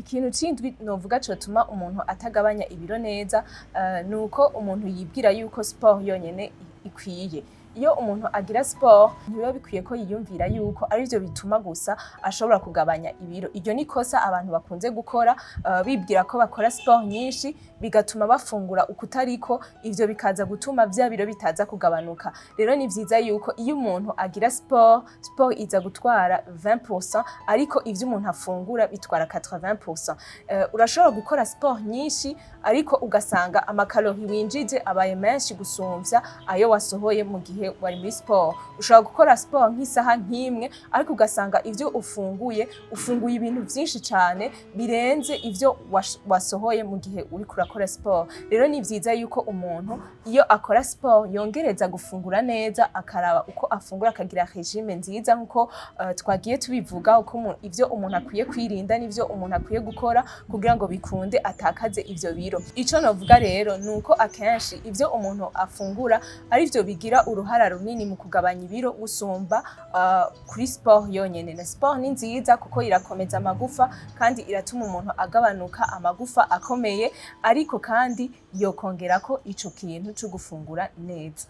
ikintu c'indwi novuga cotuma umuntu atagabanya ibiro neza nuko umuntu yibwira yuko sport yonyene ikwiye. Iyo umuntu agira sport ntibiba bikwiye ko yiyumvira yuko arivyo bituma gusa ashobora kugabanya ibiro. Iryo ni kosa abantu bakunze gukora bibwira ko bakora sport nyinshi bigatuma bafungura ukutariko, ivyo bikaza gutuma vya biro bitaza kugabanuka. Rero ni vyiza yuko iyo umuntu agira sport iza gutwara 20% ariko ivyo umuntu afungura bitwara 80%. Urashobora gukora sport nyinshi ariko ugasanga amakalori winjije abaye menshi gusumvya ayo wasohoye mu gihe wari muri sport. Ushobora gukora sport nk'isaha nk'imwe ariko ugasanga ivyo ufunguye ibintu vyinshi cane birenze ivyo wasohoye mu gihe uri kurakora sport. Rero ni vyiza yuko umuntu iyo akora sport yongereza gufungura neza, akaraba uko afungura, akagira regime nziza nkuko twagiye tubivuga, uko ivyo umuntu akwiye kwirinda n'ivyo umuntu akwiye gukora kugira ngo bikunde atakaze ivyo biro. Ico novuga rero nuko akenshi ivyo umuntu afungura arivyo bigira uruhara runini mu kugabanya ibiro gusumba kuri sport yonyene. Na sport ni nziza kuko irakomeza amagufa kandi iratuma umuntu agabanuka amagufa akomeye, ariko kandi yokongerako ico kintu co gufungura neza.